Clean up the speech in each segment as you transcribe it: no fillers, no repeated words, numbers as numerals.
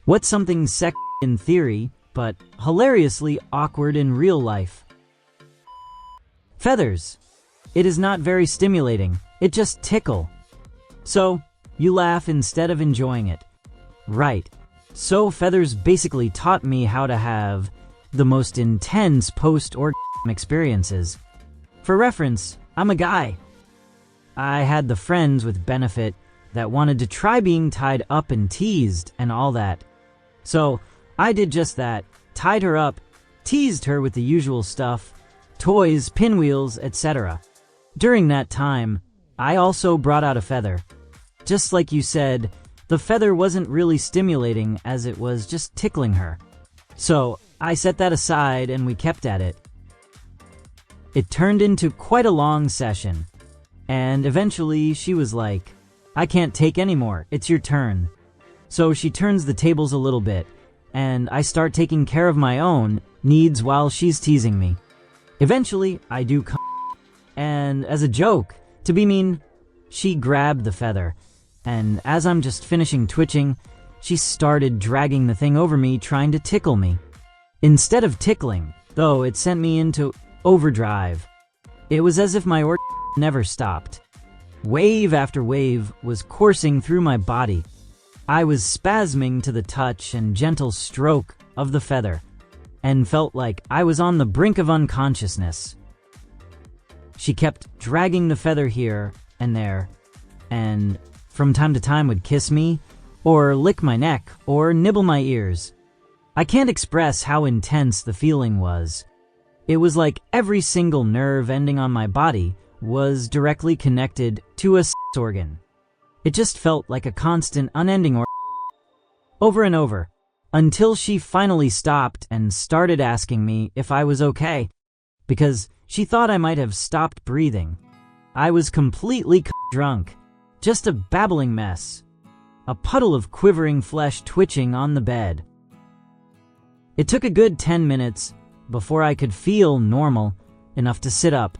What's something sexy in theory, but hilariously awkward in real life? Feathers. It is not very stimulating, it just tickle. So, you laugh instead of enjoying it. Right. So feathers basically taught me how to have the most intense post-orgasm experiences. For reference, I'm a guy. I had the friends with benefit that wanted to try being tied up and teased and all that. So I did just that, tied her up, teased her with the usual stuff, toys, pinwheels, etc. During that time, I also brought out a feather. Just like you said, the feather wasn't really stimulating as it was just tickling her. So I set that aside and we kept at it. It turned into quite a long session. And eventually she was like, "I can't take anymore, it's your turn." So she turns the tables a little bit, and I start taking care of my own needs while she's teasing me. Eventually, I do come, and as a joke, to be mean, she grabbed the feather, and as I'm just finishing twitching, she started dragging the thing over me trying to tickle me. Instead of tickling, though, it sent me into overdrive. It was as if my never stopped. Wave after wave was coursing through my body. I was spasming to the touch and gentle stroke of the feather, and felt like I was on the brink of unconsciousness. She kept dragging the feather here and there, and from time to time would kiss me, or lick my neck, or nibble my ears. I can't express how intense the feeling was. It was like every single nerve ending on my body was directly connected to a sex organ. It just felt like a constant, unending over and over, until she finally stopped and started asking me if I was okay, because she thought I might have stopped breathing. I was completely drunk, just a babbling mess, a puddle of quivering flesh twitching on the bed. It took a good 10 minutes before I could feel normal enough to sit up.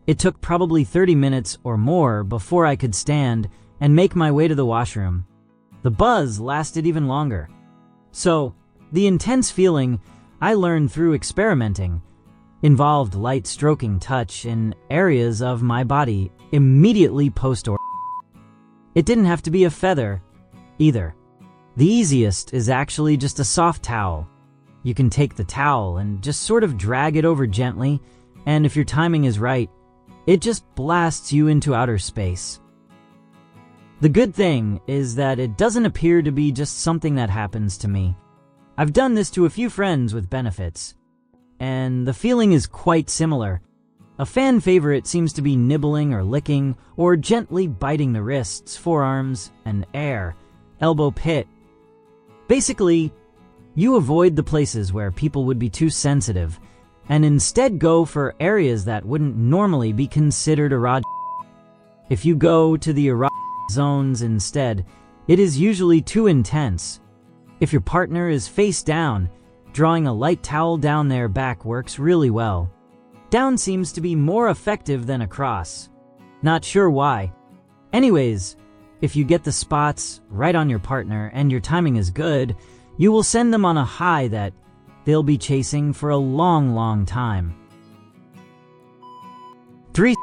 It took probably 30 minutes or more before I could stand and make my way to the washroom. The buzz lasted even longer. So, the intense feeling I learned through experimenting involved light stroking touch in areas of my body immediately post-orgasm. It didn't have to be a feather, either. The easiest is actually just a soft towel. You can take the towel and just sort of drag it over gently, and if your timing is right, it just blasts you into outer space. The good thing is that it doesn't appear to be just something that happens to me. I've done this to a few friends with benefits, and the feeling is quite similar. A fan favorite seems to be nibbling or licking or gently biting the wrists, forearms, and elbow pit. Basically, you avoid the places where people would be too sensitive and instead go for areas that wouldn't normally be considered erotic. If you go to the erotic zones instead, it is usually too intense. If your partner is face down, drawing a light towel down their back works really well. Down seems to be more effective than across. Not sure why. Anyways, if you get the spots right on your partner and your timing is good, you will send them on a high that they'll be chasing for a long, long time. 3.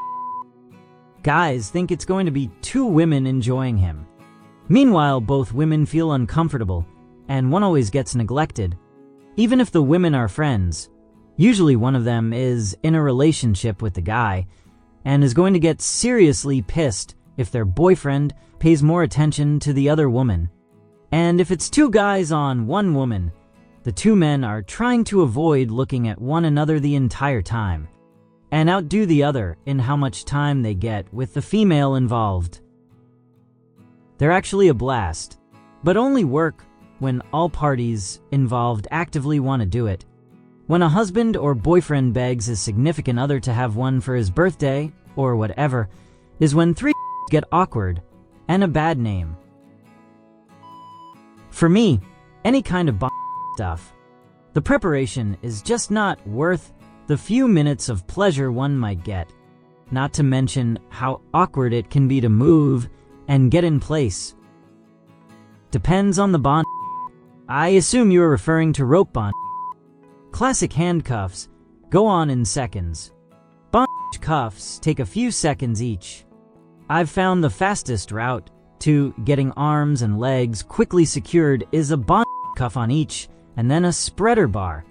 Guys think it's going to be 2 women enjoying him. Meanwhile, both women feel uncomfortable, and one always gets neglected. Even if the women are friends, usually one of them is in a relationship with the guy, and is going to get seriously pissed if their boyfriend pays more attention to the other woman. And if it's 2 guys on 1 woman, the 2 men are trying to avoid looking at one another the entire time, and outdo the other in how much time they get with the female involved. They're actually a blast, but only work when all parties involved actively want to do it. When a husband or boyfriend begs his significant other to have one for his birthday, or whatever, is when 3 get awkward and a bad name. For me, any kind of stuff, the preparation is just not worth the few minutes of pleasure one might get, not to mention how awkward it can be to move and get in place. Depends on the bond. I assume you are referring to rope bondage. Classic handcuffs go on in seconds. Bondage cuffs take a few seconds each. I've found the fastest route to getting arms and legs quickly secured is a bondage cuff on each and then a spreader bar.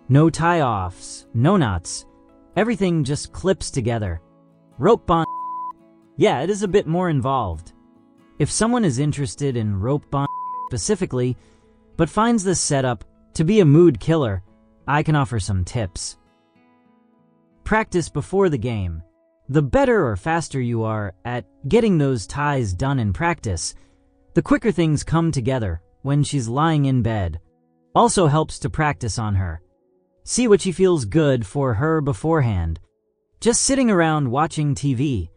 No tie-offs, no knots. Everything just clips together. Rope bondage. Yeah, it is a bit more involved. If someone is interested in rope bondage specifically, but finds this setup to be a mood killer, I can offer some tips. Practice before the game. The better or faster you are at getting those ties done in practice, the quicker things come together when she's lying in bed. Also helps to practice on her. See what she feels good for her beforehand. Just sitting around watching TV.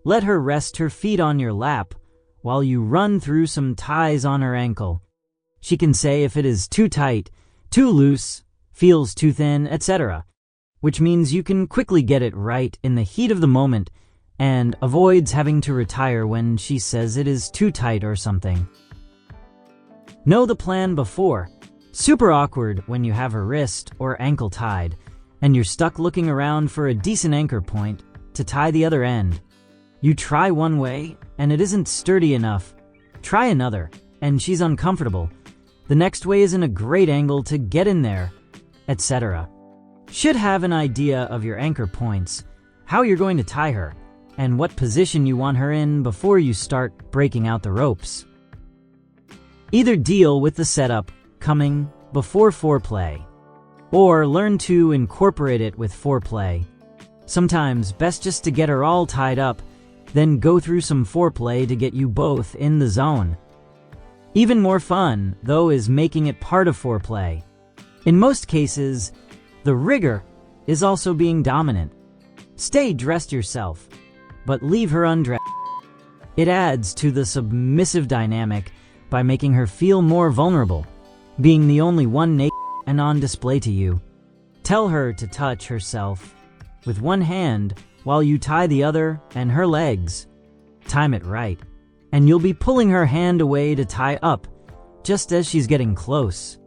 Let her rest her feet on your lap while you run through some ties on her ankle. She can say if it is too tight, too loose, feels too thin, etc., which means you can quickly get it right in the heat of the moment and avoids having to retire when she says it is too tight or something. Know the plan before. Super awkward when you have her wrist or ankle tied and you're stuck looking around for a decent anchor point to tie the other end. You try one way and it isn't sturdy enough. Try another and she's uncomfortable. The next way isn't a great angle to get in there, etc. Should have an idea of your anchor points, how you're going to tie her, and what position you want her in before you start breaking out the ropes. Either deal with the setup coming before foreplay, or learn to incorporate it with foreplay. Sometimes best just to get her all tied up, then go through some foreplay to get you both in the zone. Even more fun, though, is making it part of foreplay. In most cases, the rigor is also being dominant. Stay dressed yourself, but leave her undressed. It adds to the submissive dynamic by making her feel more vulnerable, being the only one naked and on display to you. Tell her to touch herself with one hand while you tie the other and her legs. Time it right, and you'll be pulling her hand away to tie up just as she's getting close,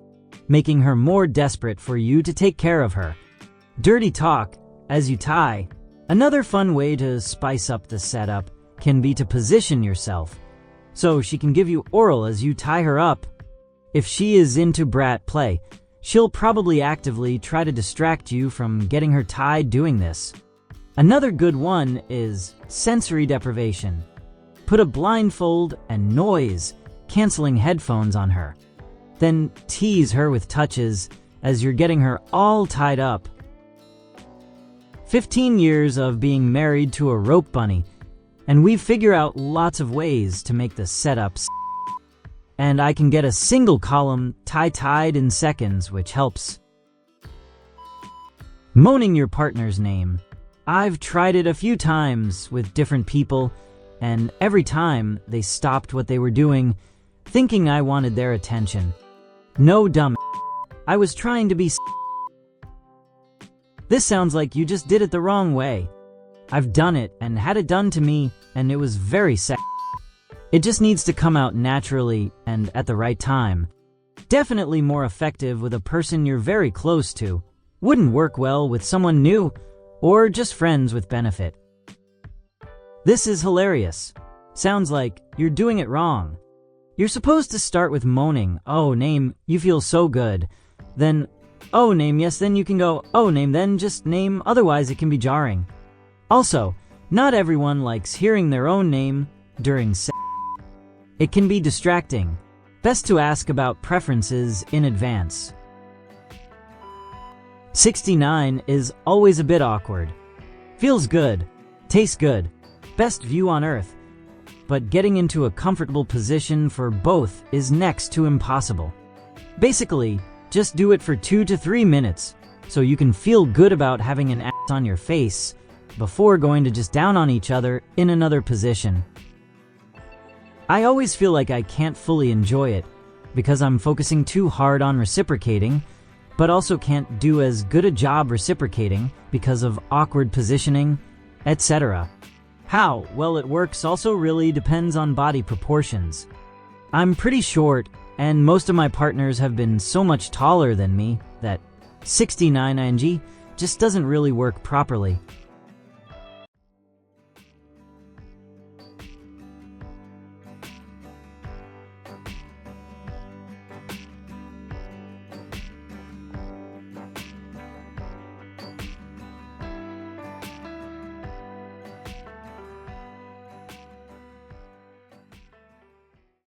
making her more desperate for you to take care of her. Dirty talk as you tie. Another fun way to spice up the setup can be to position yourself so she can give you oral as you tie her up. If she is into brat play, she'll probably actively try to distract you from getting her tied doing this. Another good one is sensory deprivation. Put a blindfold and noise-canceling headphones on her. Then tease her with touches as you're getting her all tied up. 15 years of being married to a rope bunny, and we figure out lots of ways to make the setups. And I can get a single column tie-tied in seconds, which helps. Moaning your partner's name. I've tried it a few times with different people, and every time they stopped what they were doing, thinking I wanted their attention. No dumb. I was trying to be. This sounds like you just did it the wrong way. I've done it and had it done to me, and it was very sexy. It just needs to come out naturally and at the right time. Definitely more effective with a person you're very close to. Wouldn't work well with someone new or just friends with benefit. This is hilarious. Sounds like you're doing it wrong. You're supposed to start with moaning, "Oh, name, you feel so good." Then, "Oh, name, yes," then you can go, "Oh, name," then just name, otherwise it can be jarring. Also, not everyone likes hearing their own name during sex. It can be distracting. Best to ask about preferences in advance. 69 is always a bit awkward. Feels good, tastes good, best view on earth, but getting into a comfortable position for both is next to impossible. Basically, just do it for 2 to 3 minutes so you can feel good about having an ass on your face before going to just down on each other in another position. I always feel like I can't fully enjoy it because I'm focusing too hard on reciprocating, but also can't do as good a job reciprocating because of awkward positioning, etc. How well it works also really depends on body proportions. I'm pretty short And most of my partners have been so much taller than me that 69 ing just doesn't really work properly.